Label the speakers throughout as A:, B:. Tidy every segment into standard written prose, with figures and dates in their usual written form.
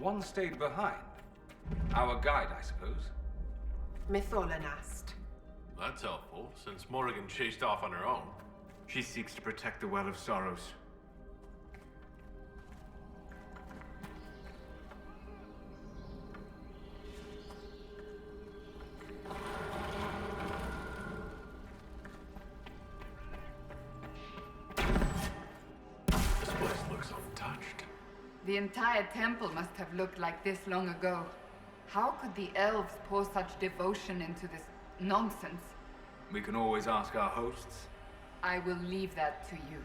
A: one stayed behind. Our guide, I suppose.
B: Mytholanast.
C: That's helpful, since Morrigan chased off on her own.
D: She seeks to protect the Well of Sorrows.
C: This place looks untouched.
E: The entire temple must have looked like this long ago. How could the elves pour such devotion into this nonsense?
A: We can always ask our hosts.
E: I will leave that to you.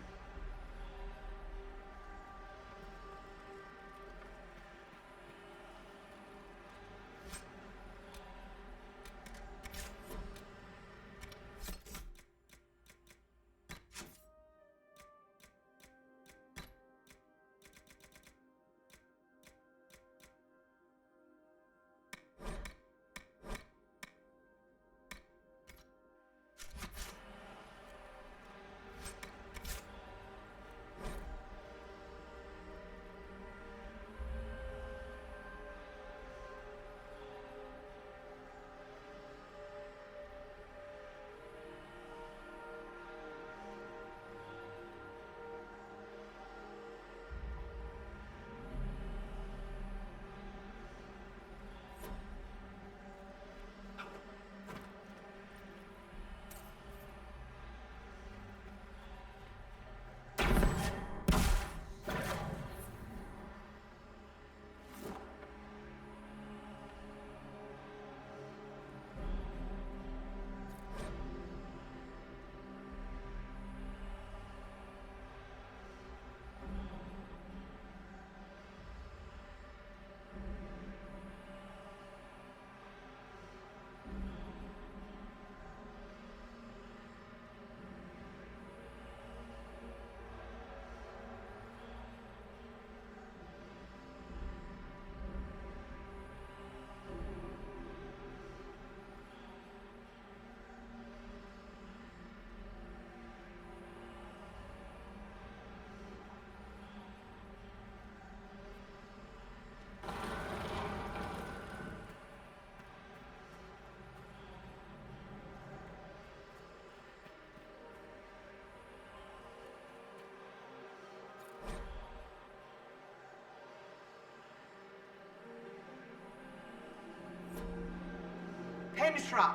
B: Penshra!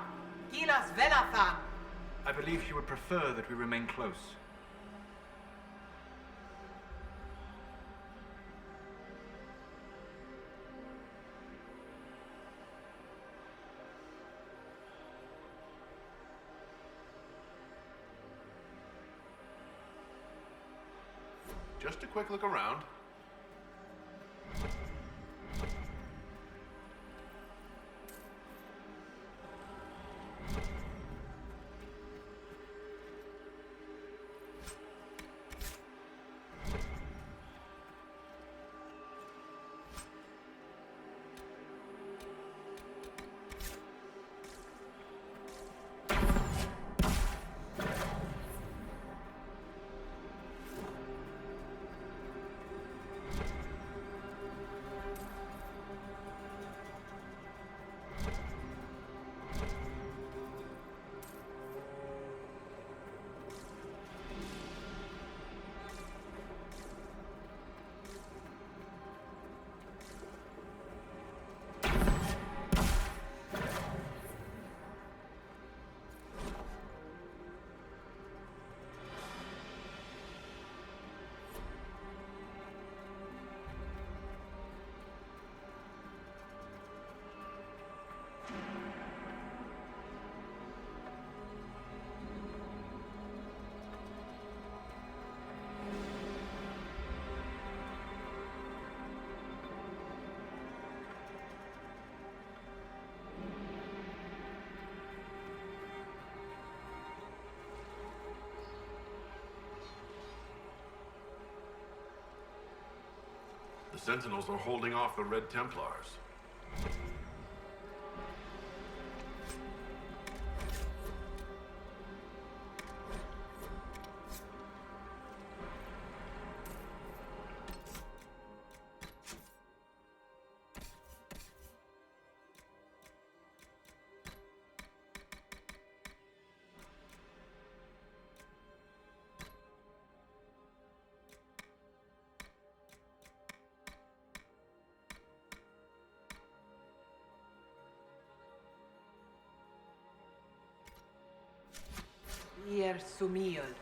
B: Gilas Velathan!
D: I believe she would prefer that we remain close.
C: Just a quick look around. The Sentinels are holding off the Red Templars.
B: Yer Sumiel.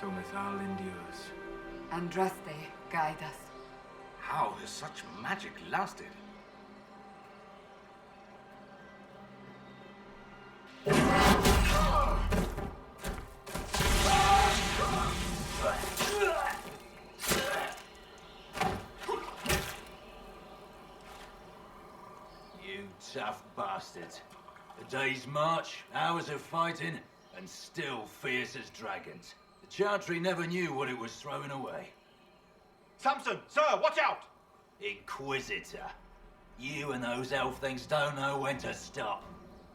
D: So Mithal endures.
E: Andraste, guide us.
A: How has such magic lasted?
F: You tough bastards. A day's march, hours of fighting, and still fierce as dragons. The Chantry never knew what it was throwing away.
G: Samson, sir, watch out!
F: Inquisitor. You and those elf things don't know when to stop.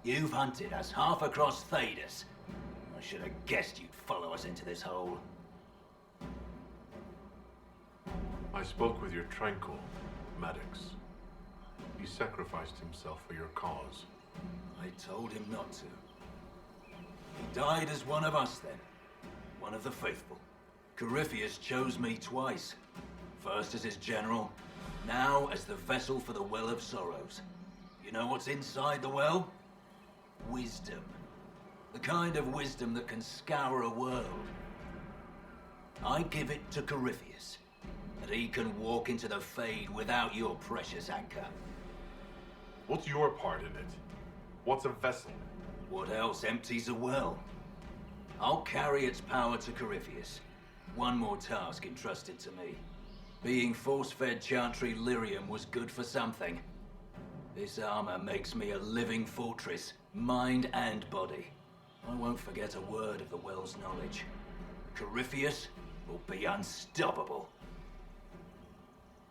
F: You've hunted us half across Thedas. I should have guessed you'd follow us into this hole.
C: I spoke with your Tranquil, Maddox. He sacrificed himself for your cause.
F: I told him not to. He died as one of us then. One of the faithful. Corypheus chose me twice. First as his general, now as the vessel for the Well of Sorrows. You know what's inside the well? Wisdom. The kind of wisdom that can scour a world. I give it to Corypheus, that he can walk into the Fade without your precious anchor.
C: What's your part in it? What's a vessel?
F: What else empties a well? I'll carry its power to Corypheus. One more task entrusted to me. Being force-fed Chantry lyrium was good for something. This armor makes me a living fortress, mind and body. I won't forget a word of the well's knowledge. Corypheus will be unstoppable.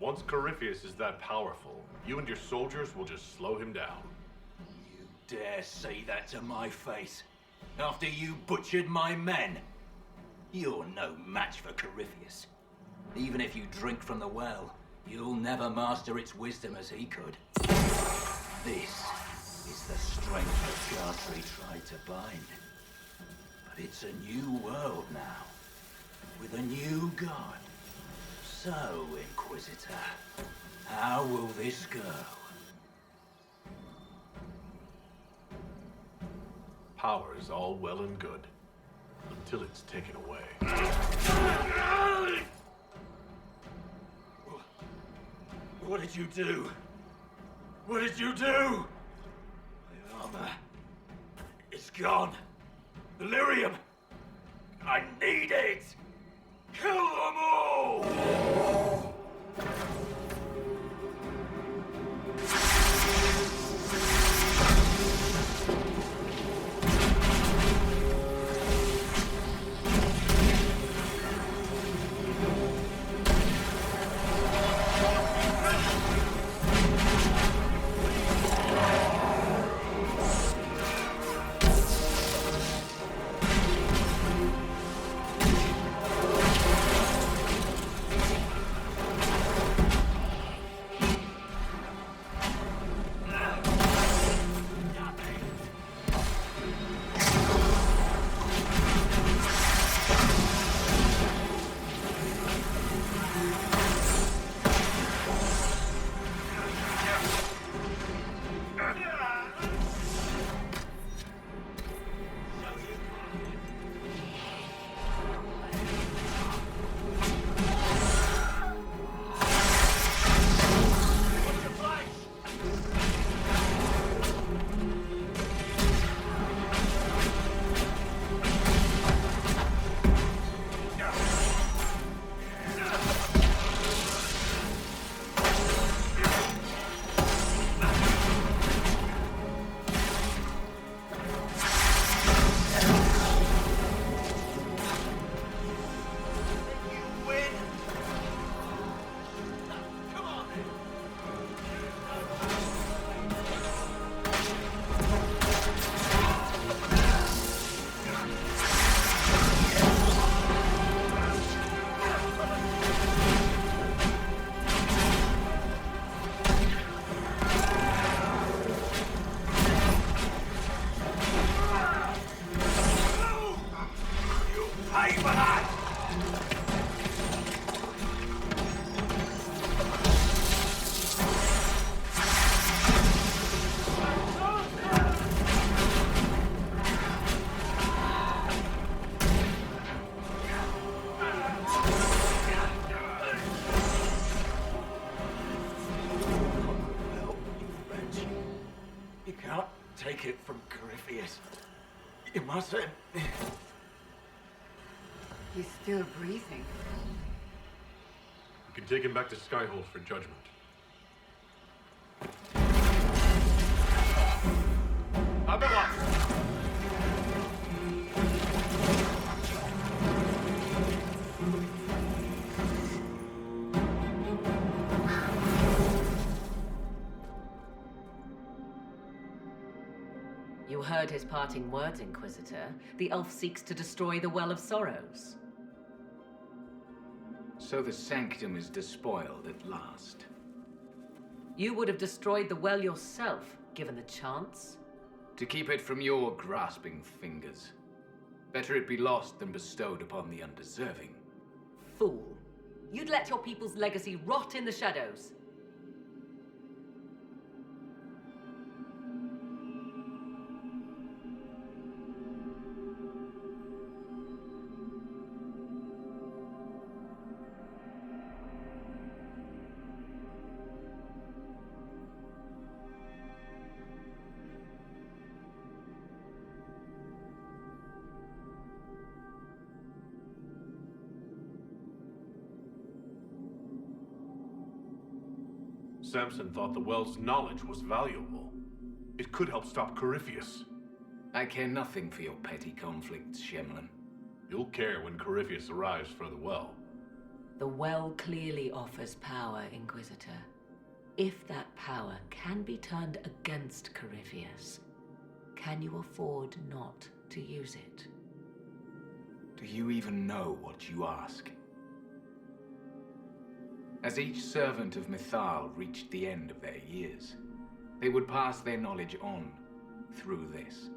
C: Once Corypheus is that powerful, you and your soldiers will just slow him down.
F: You dare say that to my face? After you butchered my men? You're no match for Corypheus. Even if you drink from the well, you'll never master its wisdom as he could. This is the strength that Gartry tried to bind. But it's a new world now, with a new god. So, Inquisitor, how will this go?
C: Power is all well and good, until it's taken away.
F: What did you do? What did you do? My armor. It's gone. Delirium. I need it. Kill them all! Take it from Corypheus. You mustn't.
E: He's still breathing.
C: You can take him back to Skyhold for judgment.
H: You heard his parting words, Inquisitor. The elf seeks to destroy the Well of Sorrows.
D: So the sanctum is despoiled at last.
H: You would have destroyed the well yourself, given the chance.
D: To keep it from your grasping fingers. Better it be lost than bestowed upon the undeserving.
H: Fool. You'd let your people's legacy rot in the shadows.
C: Samson thought the well's knowledge was valuable. It could help stop Corypheus.
D: I care nothing for your petty conflicts, Shemlin.
C: You'll care when Corypheus arrives for the well.
H: The well clearly offers power, Inquisitor. If that power can be turned against Corypheus, can you afford not to use it?
D: Do you even know what you ask? As each servant of Mythal reached the end of their years, they would pass their knowledge on through this.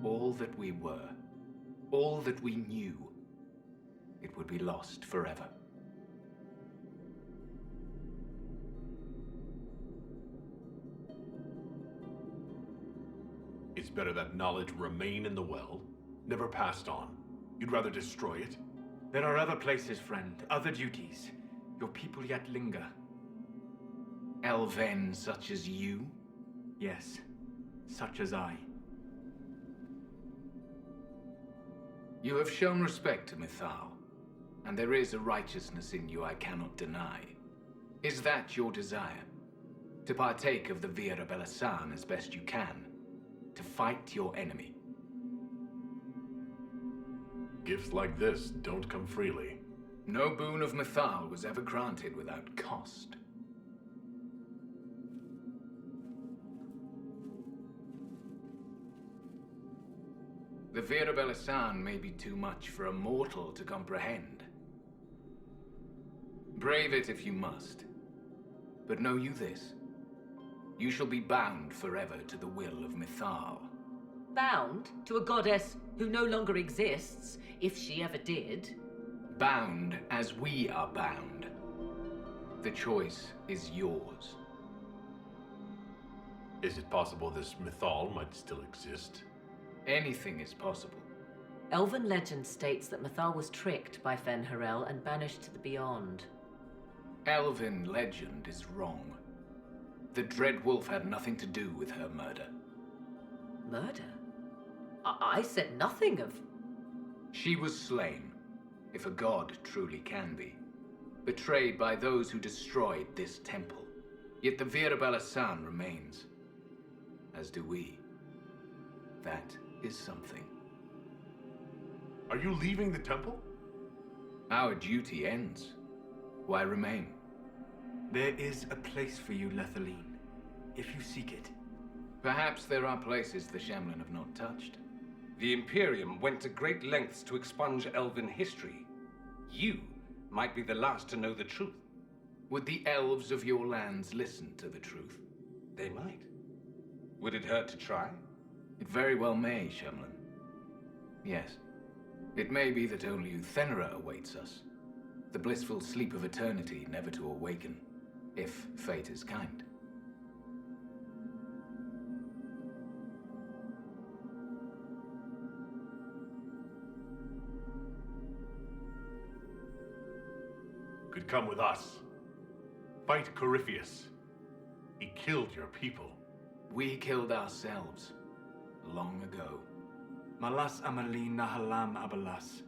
D: All that we were, all that we knew, it would be lost forever.
C: It's better that knowledge remain in the well, never passed on. You'd rather destroy it?
I: There are other places, friend, other duties. Your people yet linger.
D: Elven such as you?
I: Yes, such as I.
D: You have shown respect to Mythal, and there is a righteousness in you I cannot deny. Is that your desire? To partake of the Vira Belasan as best you can? To fight your enemy?
C: Gifts like this don't come freely.
D: No boon of Mythal was ever granted without cost. The Vira Belasan may be too much for a mortal to comprehend. Brave it if you must. But know you this. You shall be bound forever to the will of Mythal.
H: Bound to a goddess who no longer exists, if she ever did.
D: Bound as we are bound. The choice is yours.
C: Is it possible this Mythal might still exist?
D: Anything is possible.
H: Elven legend states that Mythal was tricked by Fen-Harel and banished to the Beyond.
D: Elven legend is wrong. The Dreadwolf had nothing to do with her murder.
H: Murder? I said nothing of...
D: She was slain, if a god truly can be. Betrayed by those who destroyed this temple. Yet the Vira Belasan remains. As do we. That is something.
C: Are you leaving the temple?
D: Our duty ends. Why remain?
I: There is a place for you, Lethaline, if you seek it.
D: Perhaps there are places the Shemlin have not touched.
A: The Imperium went to great lengths to expunge Elven history. You might be the last to know the truth.
D: Would the elves of your lands listen to the truth?
A: They might. Would it hurt to try?
D: It very well may, Shemlin. Yes. It may be that only Uthenera awaits us. The blissful sleep of eternity, never to awaken, if fate is kind.
C: Could come with us. Fight Corypheus. He killed your people.
D: We killed ourselves. Long ago.
I: Malas Amalin Nahalam Abalas.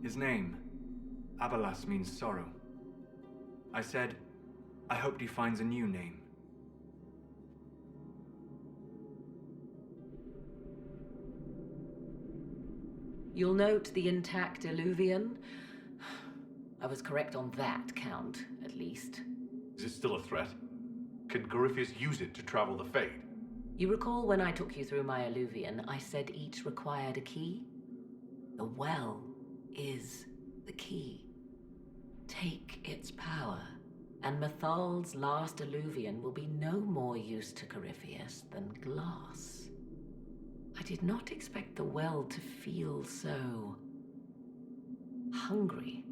I: His name, Abalas, means sorrow. I said, I hoped he finds a new name.
H: You'll note the intact Illuvian. I was correct on that count, at least.
C: Is it still a threat? Can Corypheus use it to travel the Fade?
H: You recall when I took you through my Illuvian, I said each required a key? The well is the key. Take its power, and Mythal's last Illuvian will be no more use to Corypheus than glass. I did not expect the well to feel so... hungry.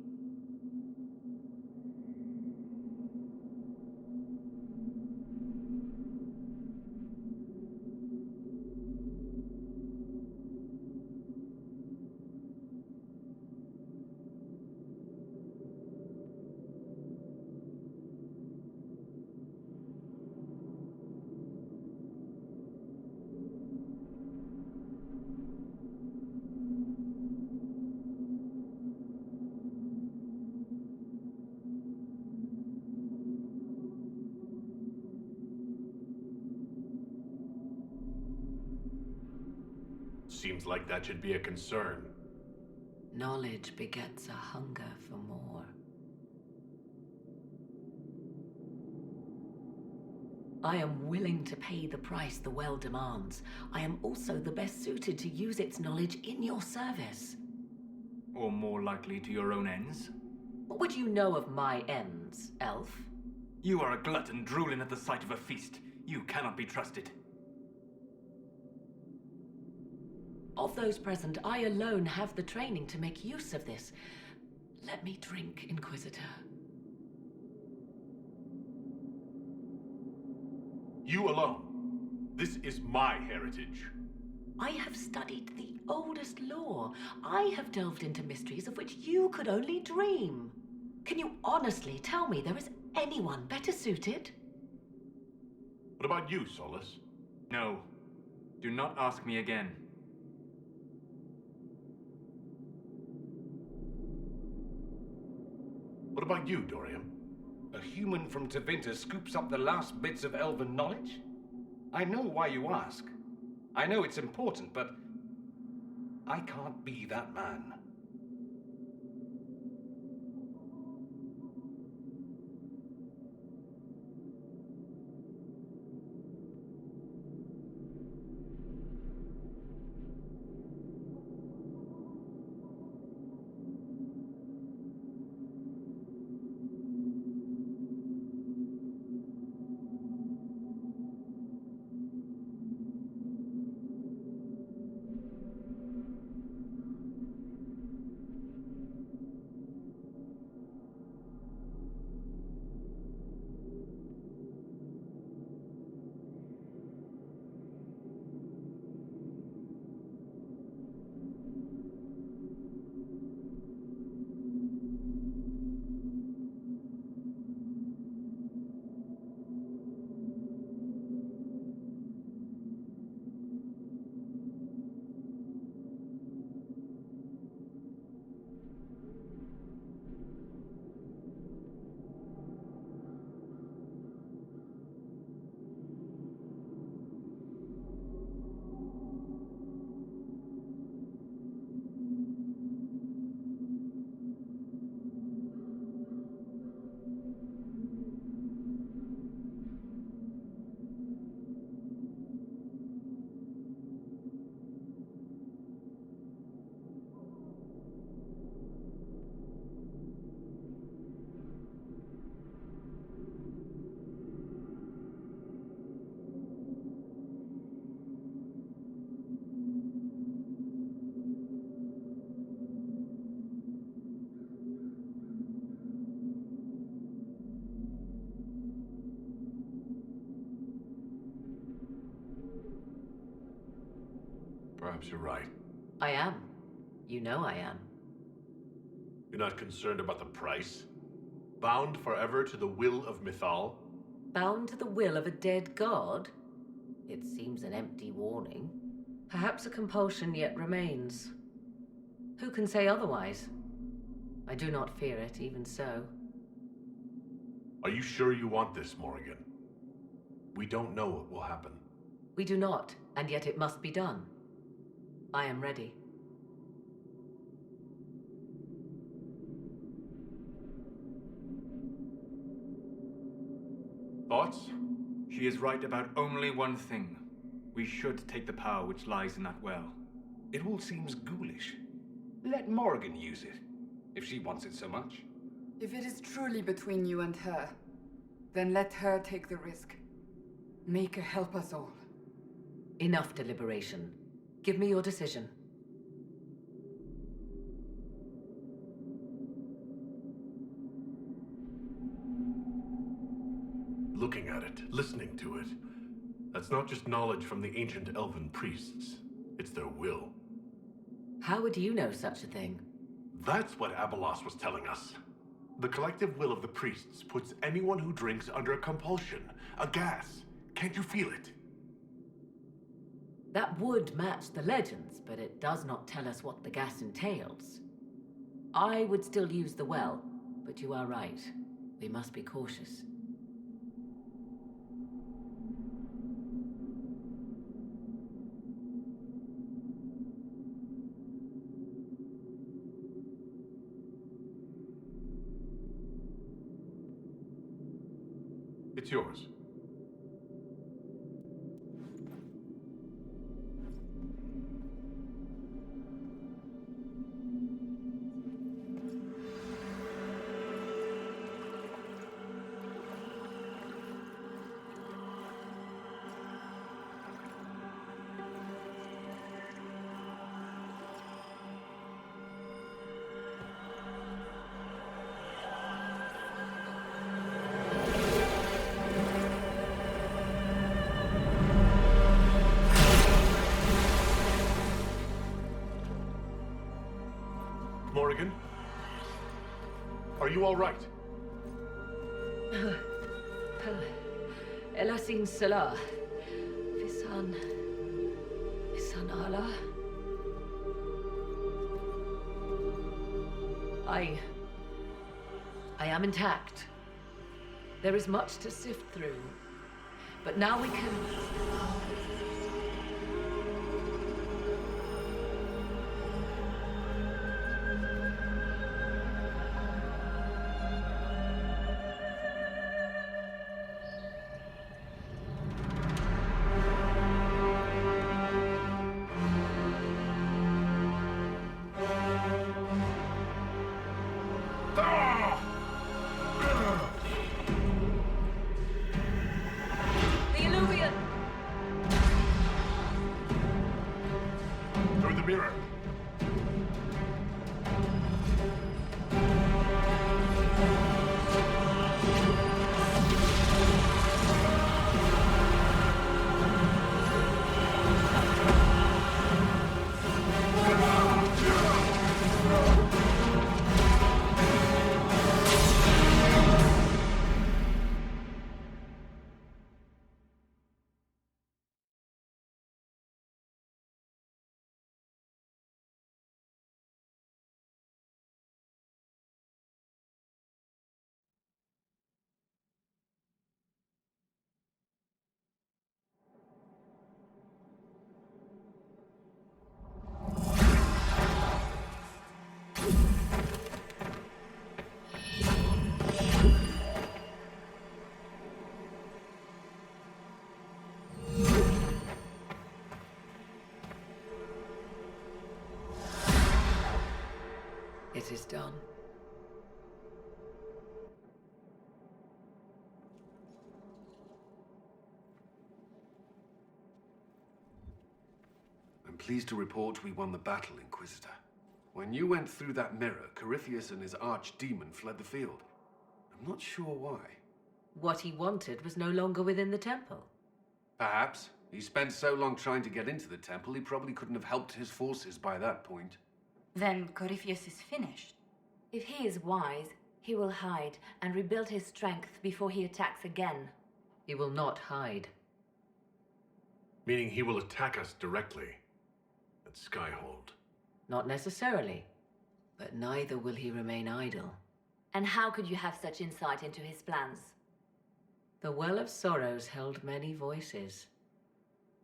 C: Seems like that should be a concern.
H: Knowledge begets a hunger for more. I am willing to pay the price the well demands. I am also the best suited to use its knowledge in your service.
I: Or more likely to your own ends?
H: What would you know of my ends, elf?
I: You are a glutton drooling at the sight of a feast. You cannot be trusted.
H: Of those present, I alone have the training to make use of this. Let me drink, Inquisitor.
C: You alone. This is my heritage.
H: I have studied the oldest lore. I have delved into mysteries of which you could only dream. Can you honestly tell me there is anyone better suited?
C: What about you, Solus?
I: No. Do not ask me again.
C: What about you, Dorian?
A: A human from Tevinter scoops up the last bits of elven knowledge? I know why you ask. I know it's important, but I can't be that man.
C: Perhaps you're right.
H: I am. You know I am.
C: You're not concerned about the price? Bound forever to the will of Mythal?
H: Bound to the will of a dead god? It seems an empty warning. Perhaps a compulsion yet remains. Who can say otherwise? I do not fear it, even so.
C: Are you sure you want this, Morrigan? We don't know what will happen.
H: We do not, and yet it must be done. I am ready.
C: Thoughts?
I: She is right about only one thing. We should take the power which lies in that well.
A: It all seems ghoulish. Let Morrigan use it, if she wants it so much.
E: If it is truly between you and her, then let her take the risk. Make her help us all.
H: Enough deliberation. Give me your decision.
C: Looking at it, listening to it. That's not just knowledge from the ancient elven priests. It's their will.
H: How would you know such a thing?
C: That's what Abelos was telling us. The collective will of the priests puts anyone who drinks under a compulsion, a gas. Can't you feel it?
H: That would match the legends, but it does not tell us what the gas entails. I would still use the well, but you are right. We must be cautious.
C: It's yours. Morrigan? Are you all right?
H: Elasin Salah. Visan Allah. I am intact. There is much to sift through. But now we can... The Illuvian!
C: Through the mirror.
H: It is done.
J: I'm pleased to report we won the battle, Inquisitor. When you went through that mirror, Corypheus and his archdemon fled the field. I'm not sure why.
H: What he wanted was no longer within the temple.
J: Perhaps. He spent so long trying to get into the temple, he probably couldn't have helped his forces by that point.
K: Then Corypheus is finished.
L: If he is wise, he will hide and rebuild his strength before he attacks again.
H: He will not hide.
C: Meaning he will attack us directly at Skyhold.
H: Not necessarily. But neither will he remain idle.
L: And how could you have such insight into his plans?
H: The Well of Sorrows held many voices,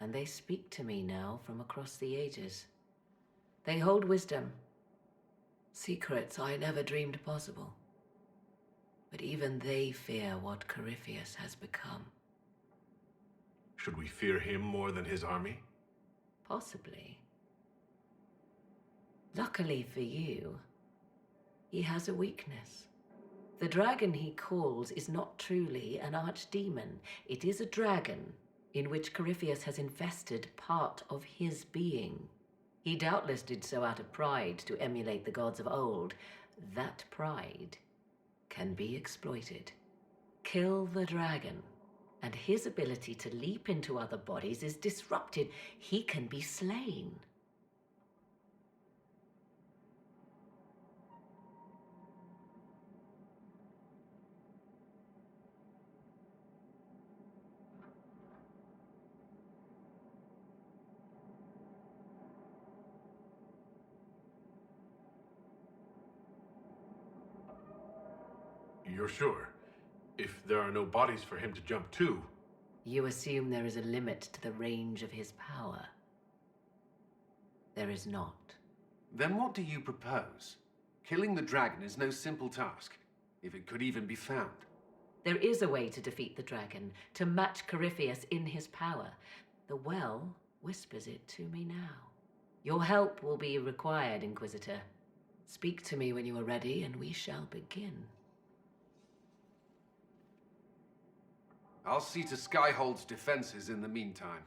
H: and they speak to me now from across the ages. They hold wisdom, secrets I never dreamed possible. But even they fear what Corypheus has become.
C: Should we fear him more than his army?
H: Possibly. Luckily for you, he has a weakness. The dragon he calls is not truly an archdemon. It is a dragon in which Corypheus has invested part of his being. He doubtless did so out of pride to emulate the gods of old. That pride can be exploited. Kill the dragon, and his ability to leap into other bodies is disrupted. He can be slain.
C: You're sure? If there are no bodies for him to jump to...
H: You assume there is a limit to the range of his power. There is not.
J: Then what do you propose? Killing the dragon is no simple task, if it could even be found.
H: There is a way to defeat the dragon, to match Corypheus in his power. The well whispers it to me now. Your help will be required, Inquisitor. Speak to me when you are ready, and we shall begin.
J: I'll see to Skyhold's defenses in the meantime.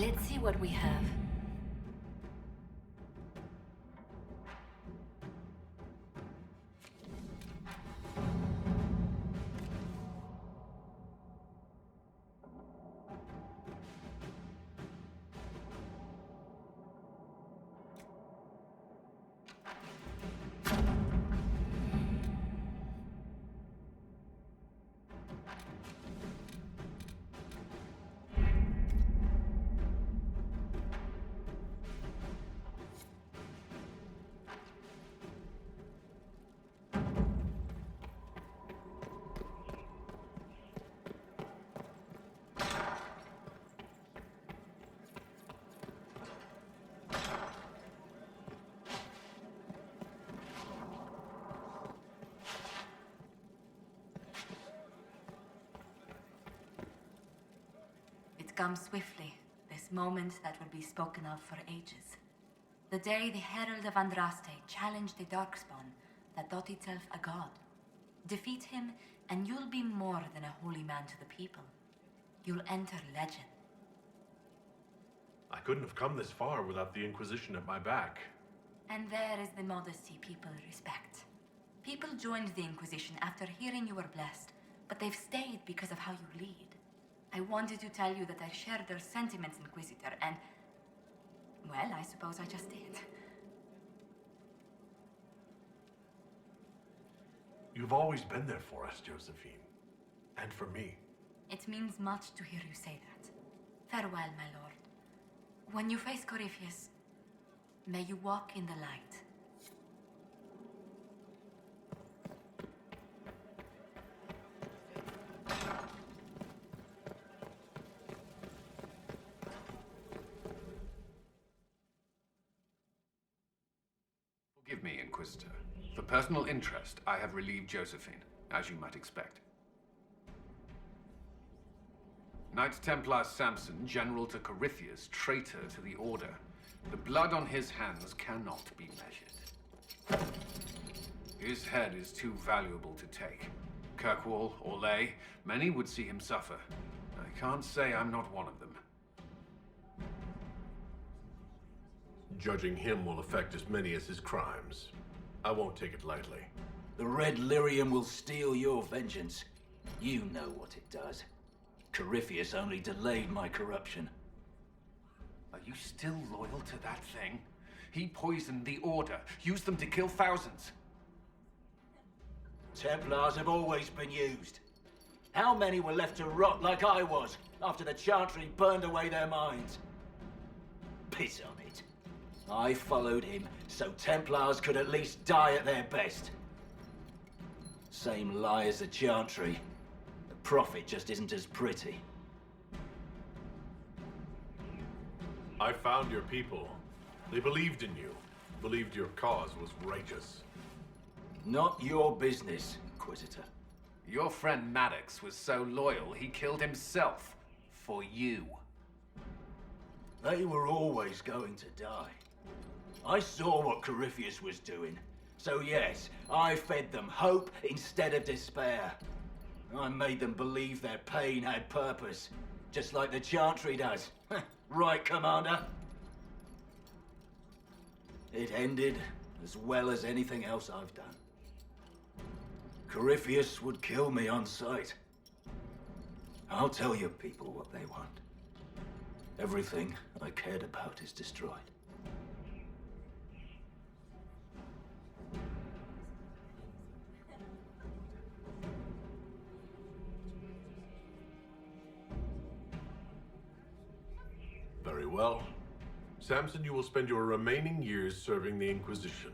L: Let's see what we have.
K: It comes swiftly, this moment that will be spoken of for ages. The day the Herald of Andraste challenged the Darkspawn that thought itself a god. Defeat him, and you'll be more than a holy man to the people. You'll enter legend.
C: I couldn't have come this far without the Inquisition at my back.
K: And there is the modesty people respect. People joined the Inquisition after hearing you were blessed, but they've stayed because of how you lead. I wanted to tell you that I shared their sentiments, Inquisitor, and... well, I suppose I just did.
C: You've always been there for us, Josephine. And for me.
K: It means much to hear you say that. Farewell, my lord. When you face Corypheus, may you walk in the light.
J: Forgive me, Inquisitor. For personal interest, I have relieved Josephine, as you might expect. Knight Templar Samson, General to Corypheus, traitor to the Order. The blood on his hands cannot be measured. His head is too valuable to take. Kirkwall, Orlais, many would see him suffer. I can't say I'm not one of them.
C: Judging him will affect as many as his crimes. I won't take it lightly.
F: The Red Lyrium will steal your vengeance. You know what it does. Corypheus only delayed my corruption.
J: Are you still loyal to that thing? He poisoned the Order, used them to kill thousands.
F: Templars have always been used. How many were left to rot like I was after the Chantry burned away their minds? Piss on it. I followed him so Templars could at least die at their best. Same lie as the Chantry. The Prophet just isn't as pretty.
C: I found your people. They believed in you. Believed your cause was righteous.
F: Not your business, Inquisitor.
J: Your friend Maddox was so loyal, he killed himself. For you.
F: They were always going to die. I saw what Corypheus was doing. So yes, I fed them hope instead of despair. I made them believe their pain had purpose. Just like the Chantry does. Right, Commander? It ended as well as anything else I've done. Corypheus would kill me on sight. I'll tell your people what they want. Everything I cared about is destroyed.
C: Very well. Samson, you will spend your remaining years serving the Inquisition.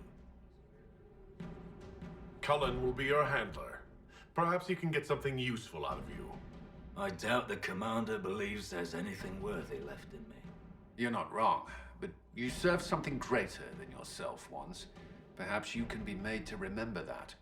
C: Cullen will be your handler. Perhaps he can get something useful out of you.
F: I doubt the Commander believes there's anything worthy left in me.
J: You're not wrong, but you served something greater than yourself once. Perhaps you can be made to remember that.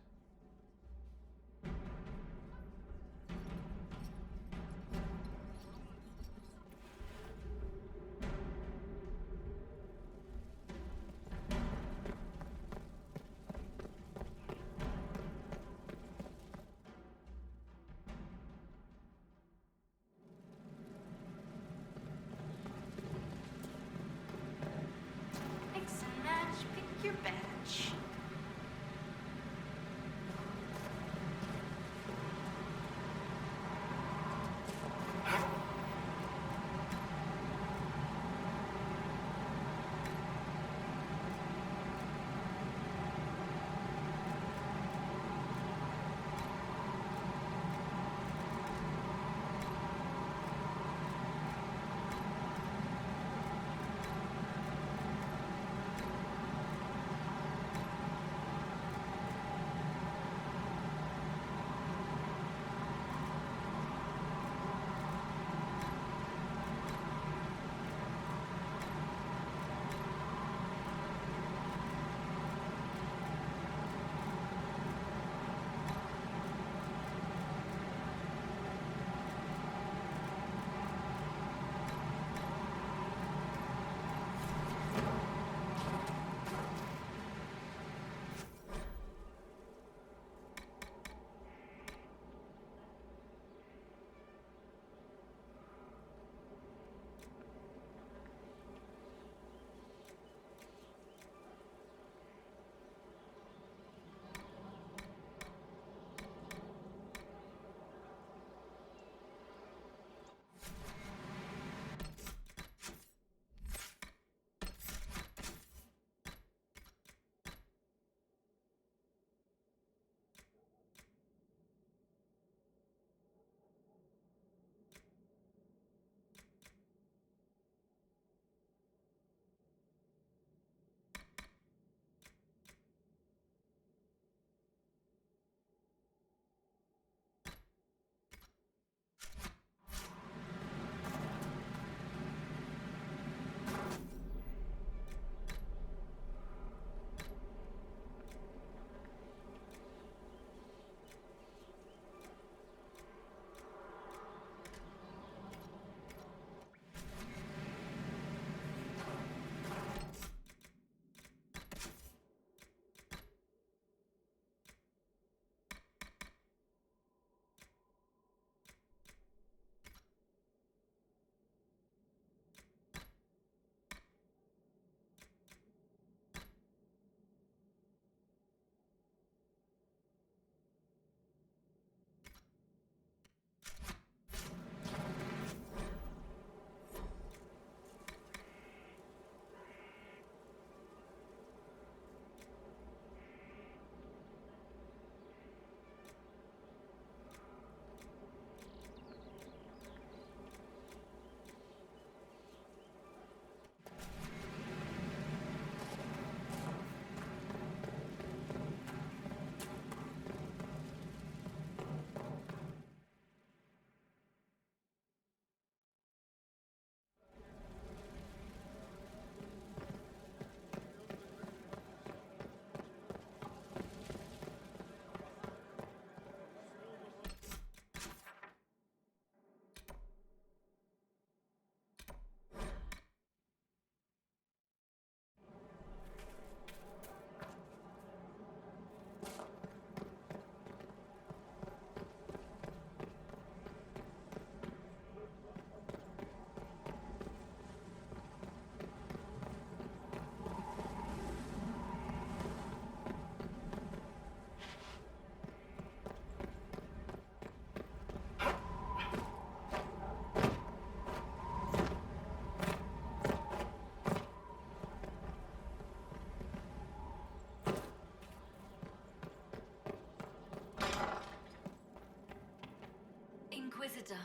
L: Inquisitor,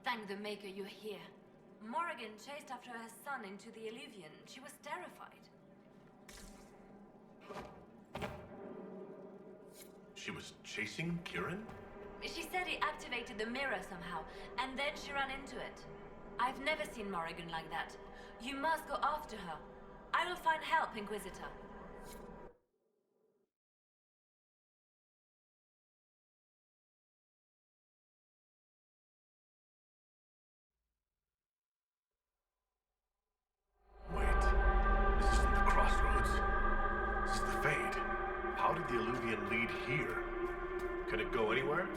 L: thank the Maker you're here. Morrigan chased after her son into the Illuvian. She was terrified.
C: She was chasing Kieran?
L: She said he activated the mirror somehow, and then she ran into it. I've never seen Morrigan like that. You must go after her. I will find help, Inquisitor.
C: Wait, this isn't the crossroads. This is the Fade. How did the Illuvian lead here? Can it go anywhere?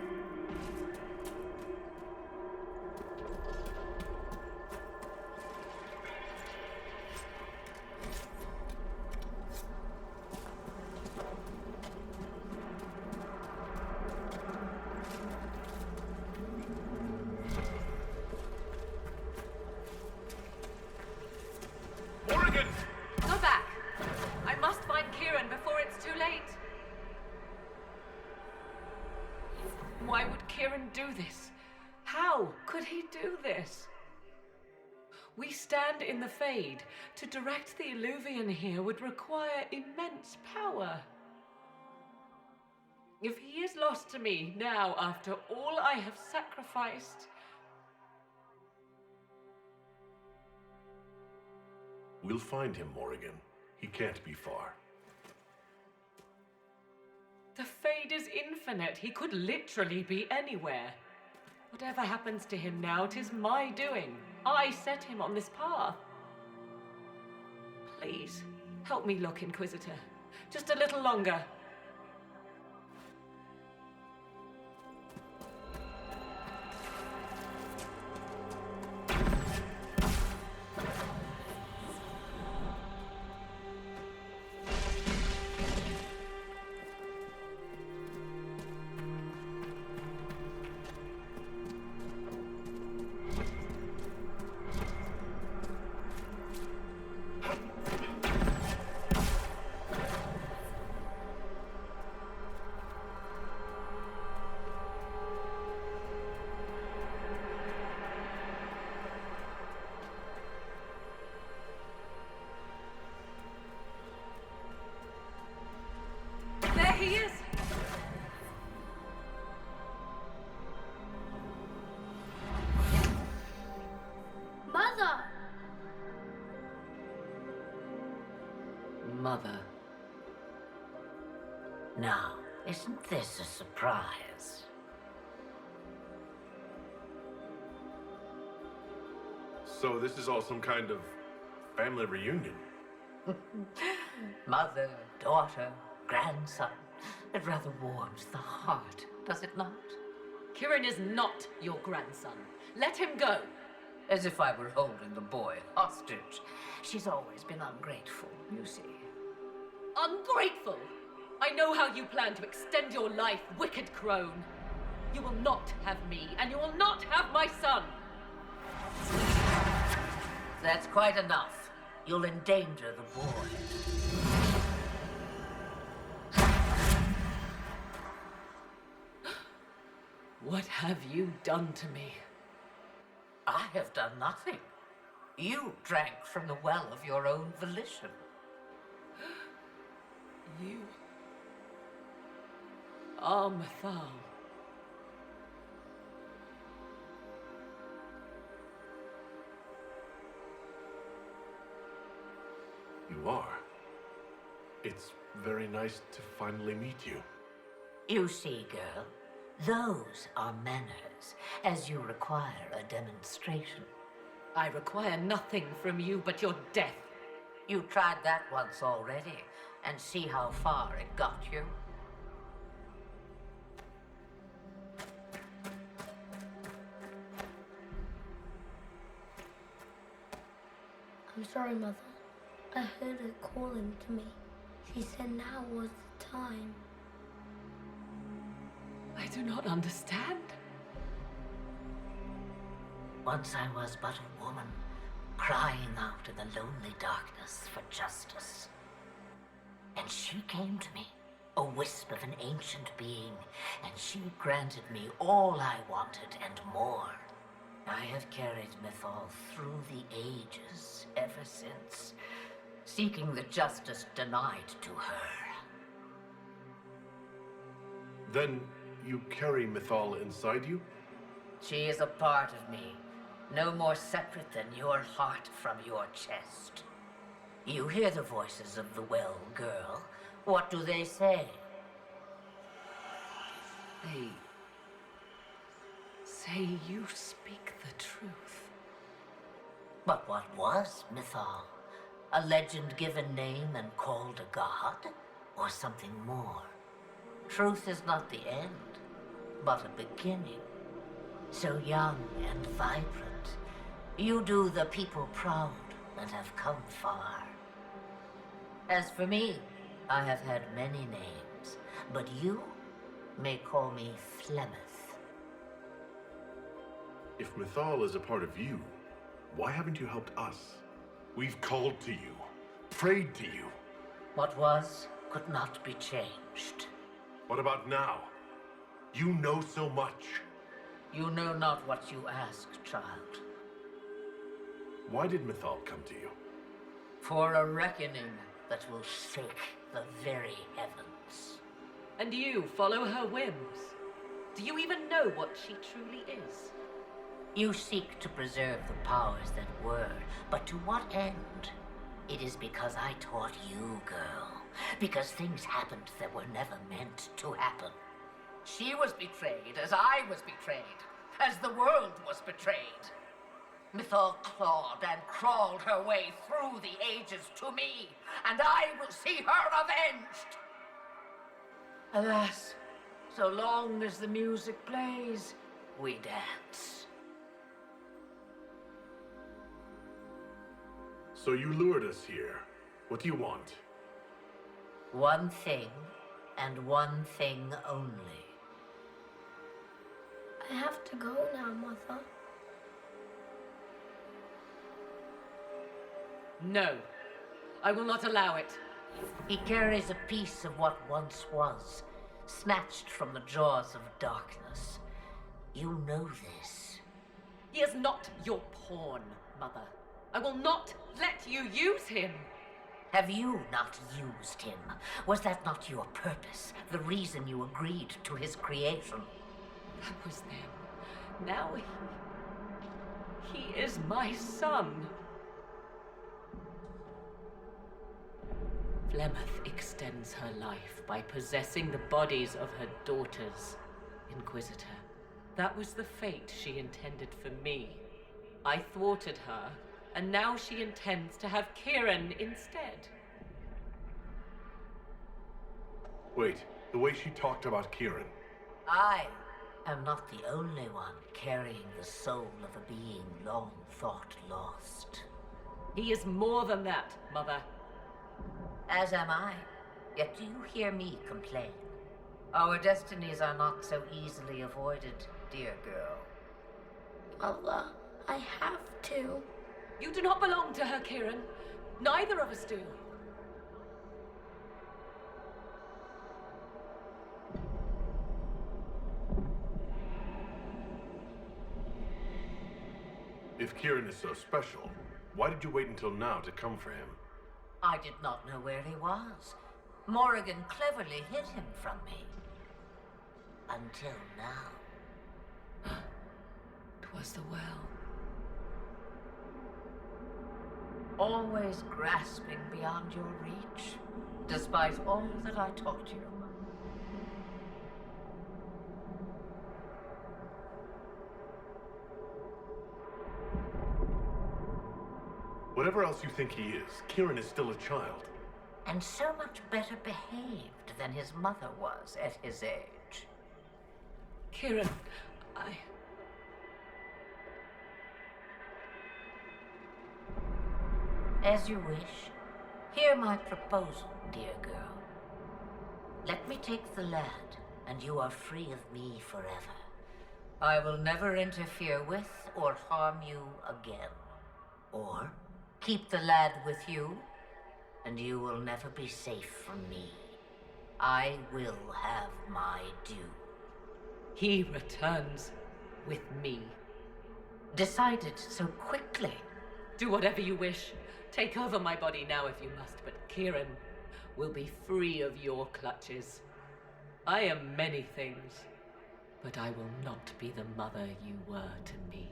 H: Morrigan! Go back! I must find Kieran before it's too late. Why would Kieran do this? How could he do this? We stand in the Fade. To direct the Illuvian here would require immense power. If he is lost to me now after all I have sacrificed...
C: We'll find him, Morrigan. He can't be far.
H: The Fade is infinite. He could literally be anywhere. Whatever happens to him now, 'tis my doing. I set him on this path. Please, help me look, Inquisitor. Just a little longer. He is!
M: Mother!
H: Mother.
N: Now, isn't this a surprise?
C: So this is all some kind of family reunion?
N: Mother, daughter, grandson. It rather warms the heart, does it not?
H: Kieran is not your grandson. Let him go.
N: As if I were holding the boy hostage. She's always been ungrateful, you see.
H: Ungrateful? I know how you plan to extend your life, wicked crone. You will not have me, and you will not have my son.
N: That's quite enough. You'll endanger the boy.
H: What have you done to me?
N: I have done nothing. You drank from the well of your own volition.
H: You are Mathal.
C: You are. It's very nice to finally meet you.
N: You see, girl, those are manners, as you require a demonstration.
H: I require nothing from you but your death.
N: You tried that once already, and see how far it got you.
M: I'm sorry, Mother. I heard her calling to me. She said now was the time.
H: I do not understand.
N: Once I was but a woman, crying out in the lonely darkness for justice. And she came to me, a wisp of an ancient being, and she granted me all I wanted and more. I have carried Mythal through the ages ever since, seeking the justice denied to her.
C: Then you carry Mythal inside you?
N: She is a part of me, no more separate than your heart from your chest. You hear the voices of the well, girl. What do they say?
H: They say you speak the truth.
N: But what was Mythal? A legend given name and called a god? Or something more? Truth is not the end, but a beginning. So young and vibrant, you do the people proud and have come far. As for me, I have had many names, but you may call me Flemeth.
C: If Mythal is a part of you, why haven't you helped us? We've called to you, prayed to you.
N: What was could not be changed.
C: What about now? You know so much.
N: You know not what you ask, child.
C: Why did Mythal come to you?
N: For a reckoning that will shake the very heavens.
H: And you follow her whims. Do you even know what she truly is?
N: You seek to preserve the powers that were, but to what end? It is because I taught you, girl. Because things happened that were never meant to happen. She was betrayed as I was betrayed, as the world was betrayed. Mythal clawed and crawled her way through the ages to me, and I will see her avenged. Alas, so long as the music plays, we dance.
C: So you lured us here. What do you want?
N: One thing, and one thing only.
M: I have to go now, Mother.
H: No, I will not allow it.
N: He carries a piece of what once was, snatched from the jaws of darkness. You know this.
H: He is not your pawn, Mother. I will not let you use him.
N: Have you not used him? Was that not your purpose? The reason you agreed to his creation?
H: That was then. Now he is my son. Flemeth extends her life by possessing the bodies of her daughters, Inquisitor. That was the fate she intended for me. I thwarted her, and now she intends to have Kieran instead.
C: Wait, the way she talked about Kieran.
N: I am not the only one carrying the soul of a being long thought lost.
H: He is more than that, Mother.
N: As am I. Yet do you hear me complain? Our destinies are not so easily avoided, dear girl.
M: Mother, I have to.
H: You do not belong to her, Kieran. Neither of us do.
C: If Kieran is so special, why did you wait until now to come for him?
N: I did not know where he was. Morrigan cleverly hid him from me. Until now.
H: 'Twas the well.
N: Always grasping beyond your reach, despite all that I taught you.
C: Whatever else you think he is, Kieran is still a child.
N: And so much better behaved than his mother was at his age.
H: Kieran,
N: As you wish. Hear my proposal, dear girl. Let me take the lad, and you are free of me forever. I will never interfere with or harm you again. Or keep the lad with you, and you will never be safe from me. I will have my due.
H: He returns with me.
N: Decided so quickly.
H: Do whatever you wish. Take over my body now if you must, but Kieran will be free of your clutches. I am many things, but I will not be the mother you were to me.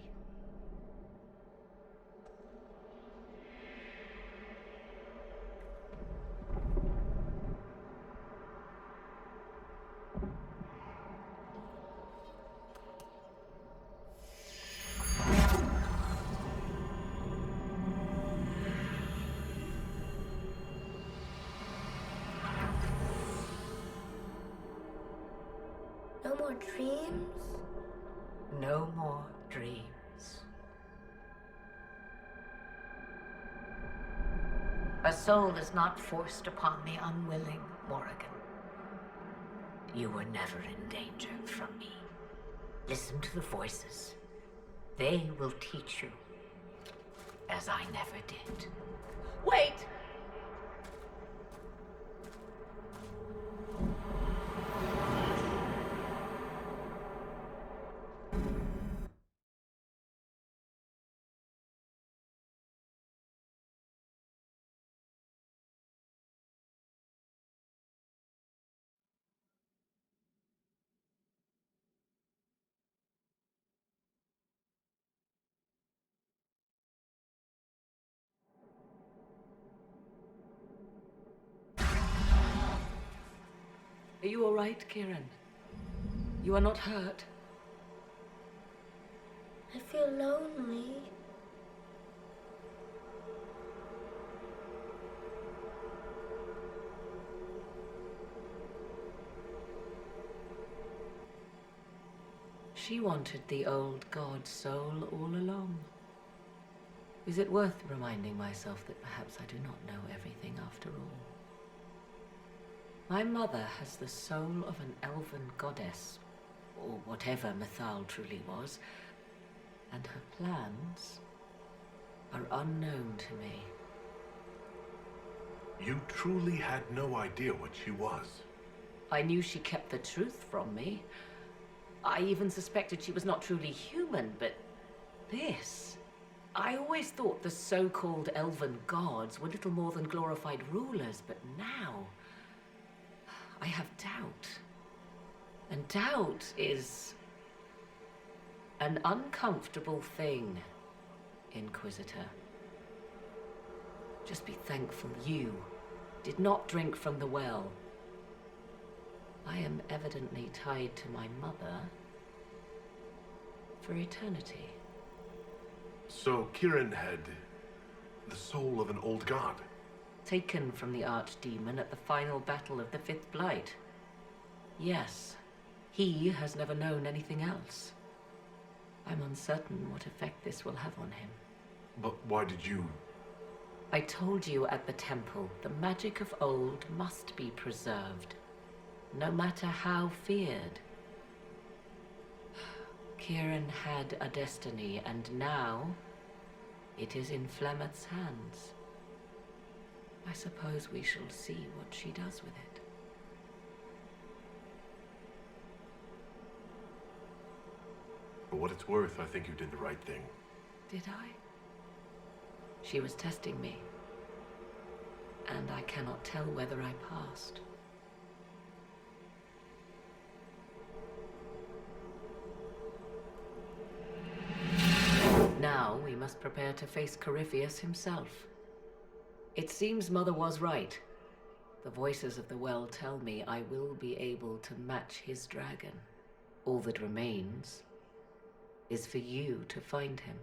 M: No more dreams?
N: No more dreams. A soul is not forced upon the unwilling, Morrigan. You were never in danger from me. Listen to the voices. They will teach you, as I never did.
H: Wait! Are you all right, Kieran? You are not hurt?
M: I feel lonely.
H: She wanted the old god soul all along. Is it worth reminding myself that perhaps I do not know everything after all? My mother has the soul of an elven goddess, or whatever Mythal truly was, and her plans are unknown to me.
C: You truly had no idea what she was.
H: I knew she kept the truth from me. I even suspected she was not truly human, but this... I always thought the so-called elven gods were little more than glorified rulers, but now... I have doubt. And doubt is an uncomfortable thing, Inquisitor. Just be thankful you did not drink from the well. I am evidently tied to my mother for eternity.
C: So Kieran had the soul of an old god?
H: Taken from the archdemon at the final battle of the Fifth Blight. Yes, he has never known anything else. I'm uncertain what effect this will have on him.
C: But why did you...
H: I told you at the temple, the magic of old must be preserved, no matter how feared. Kieran had a destiny, and now it is in Flemeth's hands. I suppose we shall see what she does with it.
C: For what it's worth, I think you did the right thing.
H: Did I? She was testing me, and I cannot tell whether I passed. Now we must prepare to face Corypheus himself. It seems Mother was right. The voices of the well tell me I will be able to match his dragon. All that remains is for you to find him.